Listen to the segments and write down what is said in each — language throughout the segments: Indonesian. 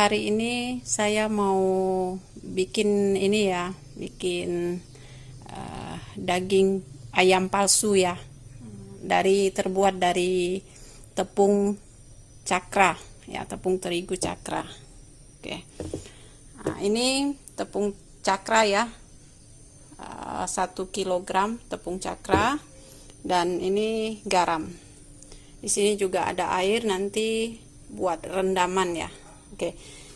Hari ini saya mau bikin ini ya, bikin daging ayam palsu ya, terbuat dari tepung cakra ya, tepung terigu cakra. Oke, nah, ini tepung cakra ya, 1 kilogram tepung cakra, dan ini garam. Di sini juga ada air nanti buat rendaman ya. Oke,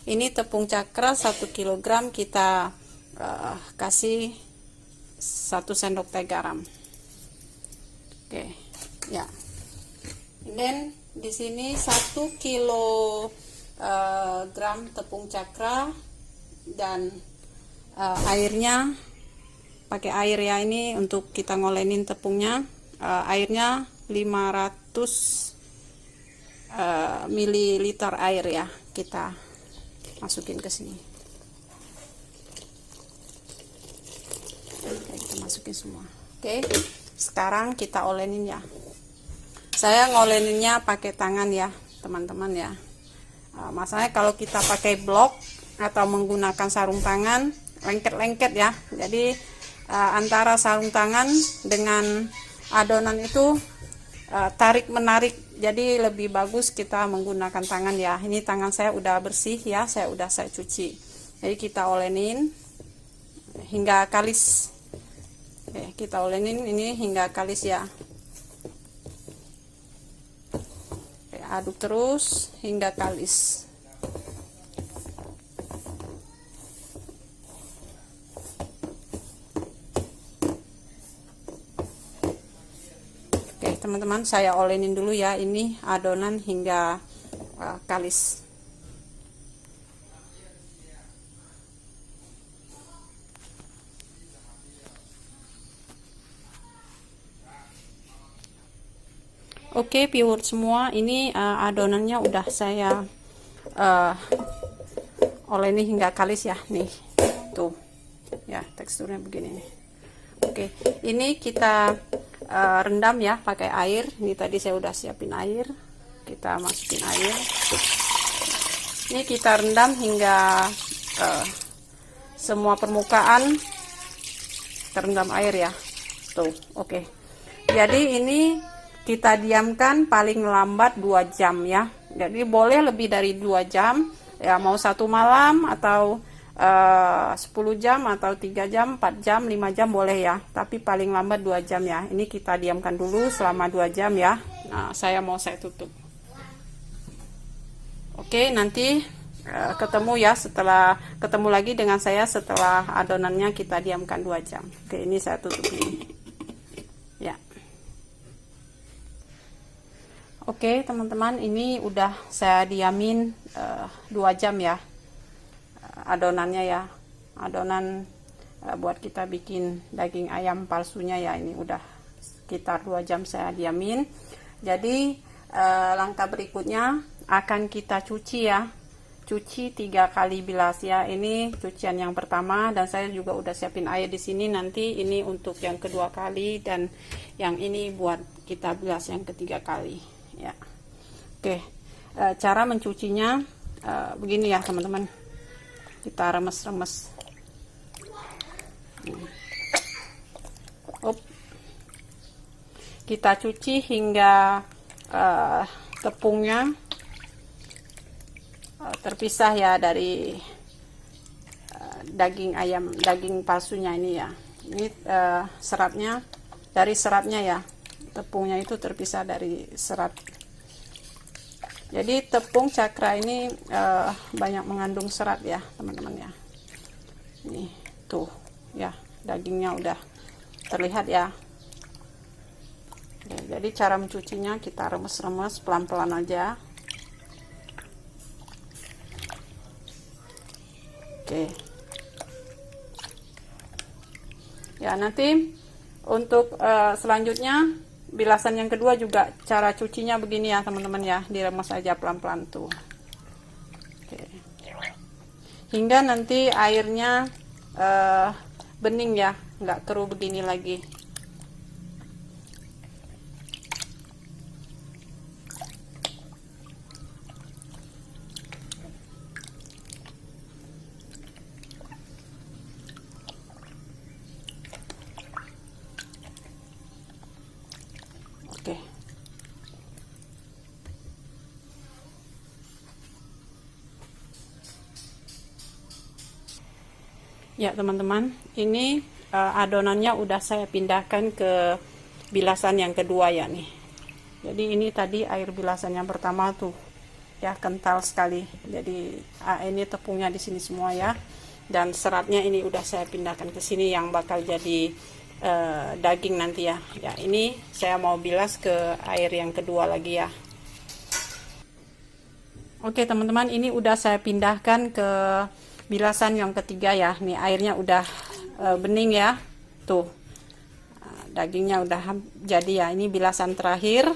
ini tepung cakra 1 kilogram, kita kasih 1 sendok teh garam. Oke, ya. Dan di sini 1 kilogram tepung cakra, dan airnya pakai air ya, ini untuk kita ngolenin tepungnya. Airnya 500 mililiter air ya, kita masukin ke sini. Oke, kita masukin semua. Oke, sekarang kita olenin ya. Saya ngoleninnya pakai tangan ya teman-teman ya. Masalahnya kalau kita pakai blok atau menggunakan sarung tangan, lengket-lengket ya. Jadi antara sarung tangan dengan adonan itu tarik menarik, jadi lebih bagus kita menggunakan tangan ya. Ini tangan saya udah bersih ya, saya cuci. Jadi kita olenin hingga kalis. Oke, kita olenin ini hingga kalis ya. Oke, aduk terus hingga kalis. Teman-teman, saya olenin dulu ya ini adonan hingga kalis. Oke, viewers semua, ini adonannya udah saya olenin hingga kalis ya, nih tuh ya, teksturnya begini nih. Oke, ini kita rendam ya pakai air. Ini tadi saya udah siapin air, kita masukin air. Ini kita rendam hingga semua permukaan terendam air ya, tuh. Oke, jadi ini kita diamkan paling lambat 2 jam ya. Jadi boleh lebih dari 2 jam ya, mau 1 malam atau 10 jam atau 3 jam, 4 jam, 5 jam boleh ya, tapi paling lambat 2 jam ya. Ini kita diamkan dulu selama 2 jam ya. Nah, saya tutup. Oke, nanti ketemu lagi dengan saya setelah adonannya kita diamkan 2 jam. Oke, ini saya tutup ini ya. Oke teman-teman, ini udah saya diamin 2 jam ya adonannya ya. Adonan buat kita bikin daging ayam palsunya ya, ini udah sekitar 2 jam saya diamin. Jadi langkah berikutnya akan kita cuci ya, cuci 3 kali bilas ya. Ini cucian yang pertama, dan saya juga udah siapin air di sini. Nanti ini untuk yang kedua kali, dan yang ini buat kita bilas yang ketiga kali ya. Oke, cara mencucinya begini ya teman-teman. Kita remes-remes. Kita cuci hingga tepungnya terpisah ya dari daging palsunya ini ya. Ini seratnya ya, tepungnya itu terpisah dari serat. Jadi tepung cakra ini banyak mengandung serat ya teman-teman ya. Nih tuh ya, dagingnya udah terlihat ya. Oke, jadi cara mencucinya kita remes-remes pelan-pelan aja. Oke ya, nanti untuk selanjutnya bilasan yang kedua juga cara cucinya begini ya teman-teman ya, diremes aja pelan-pelan tuh. Oke, hingga nanti airnya bening ya, nggak keruh begini lagi. Ya teman-teman, ini adonannya udah saya pindahkan ke bilasan yang kedua ya nih. Jadi ini tadi air bilasan yang pertama tuh ya kental sekali. Jadi ini tepungnya di sini semua ya. Dan seratnya ini udah saya pindahkan ke sini yang bakal jadi daging nanti ya. Ya ini saya mau bilas ke air yang kedua lagi ya. Oke teman-teman, ini udah saya pindahkan ke bilasan yang ketiga ya. Nih airnya udah bening ya. Tuh. Dagingnya udah jadi ya. Ini bilasan terakhir.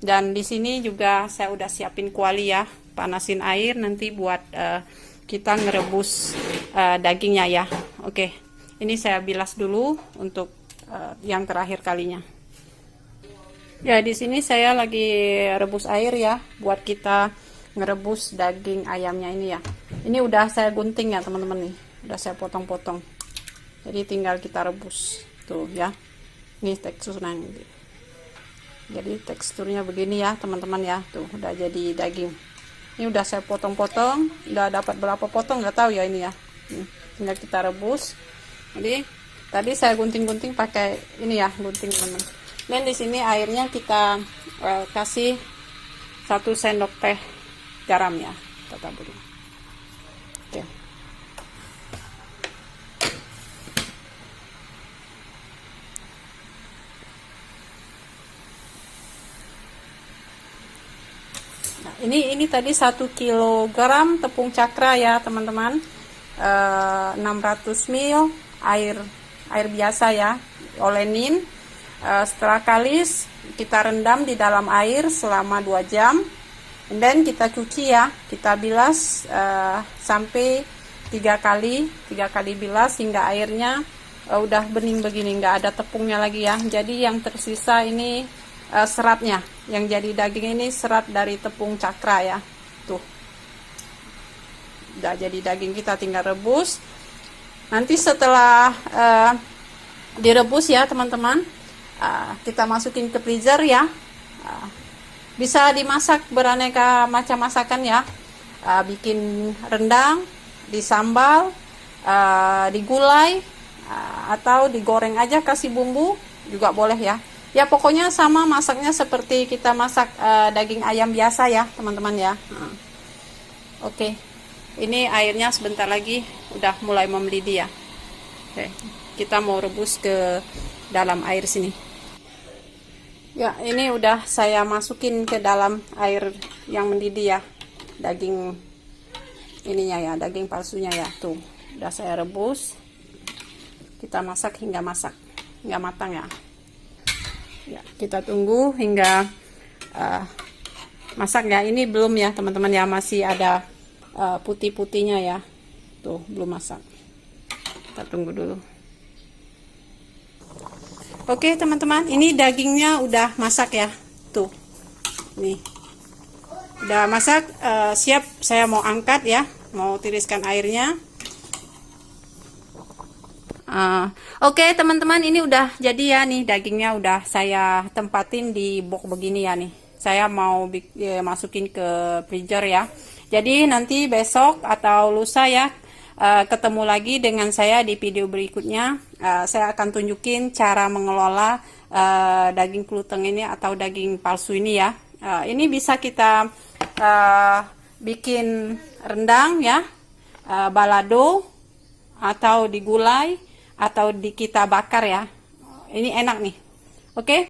Dan di sini juga saya udah siapin kuali ya. Panasin air nanti buat kita ngerebus dagingnya ya. Oke. Ini saya bilas dulu untuk yang terakhir kalinya. Ya, di sini saya lagi rebus air ya buat kita ngerebus daging ayamnya ini ya. Ini udah saya gunting ya teman-teman nih, udah saya potong-potong. Jadi tinggal kita rebus tuh ya. Ini teksturnya. Jadi teksturnya begini ya teman-teman ya. Tuh udah jadi daging. Ini udah saya potong-potong. Udah dapat berapa potong nggak tahu ya ini ya. Tinggal kita rebus. Jadi tadi saya gunting-gunting pakai ini ya, gunting teman-teman. Dan di sini airnya kita kasih 1 sendok teh garam ya, kita taburi. Oke. Nah, ini tadi 1 kilogram tepung cakra ya teman-teman. 600 ml air biasa ya, olenin. Setelah kalis kita rendam di dalam air selama 2 jam. Dan kita cuci ya, kita bilas sampai 3 kali bilas hingga airnya udah bening begini, nggak ada tepungnya lagi ya. Jadi yang tersisa ini seratnya, yang jadi daging ini serat dari tepung cakra ya. Tuh, udah jadi daging, kita tinggal rebus. Nanti setelah direbus ya teman-teman, kita masukin ke freezer ya. Bisa dimasak beraneka macam masakan ya, bikin rendang, disambal, digulai, atau digoreng aja kasih bumbu juga boleh ya. Ya pokoknya sama masaknya seperti kita masak daging ayam biasa ya teman-teman ya. Oke, ini airnya sebentar lagi udah mulai mendidih ya. Oke, kita mau rebus ke dalam air sini. Ya, ini udah saya masukin ke dalam air yang mendidih ya. Daging ininya ya, daging palsunya ya. Tuh, udah saya rebus. Kita masak hingga matang ya. Ya, kita tunggu hingga masak ya. Ini belum ya, teman-teman ya, masih ada putih-putihnya ya. Tuh, belum masak. Kita tunggu dulu. Oke teman-teman, ini dagingnya udah masak ya. Tuh, nih udah masak, siap saya mau angkat ya, mau tiriskan airnya. Oke teman-teman, ini udah jadi ya nih, dagingnya udah saya tempatin di box begini ya nih. Saya mau masukin ke freezer ya. Jadi nanti besok atau lusa ya, ketemu lagi dengan saya di video berikutnya. Saya akan tunjukin cara mengelola daging kluteng ini atau daging palsu ini ya. Ini bisa kita bikin rendang ya, balado, atau digulai, atau kita bakar ya. Ini enak nih. Oke.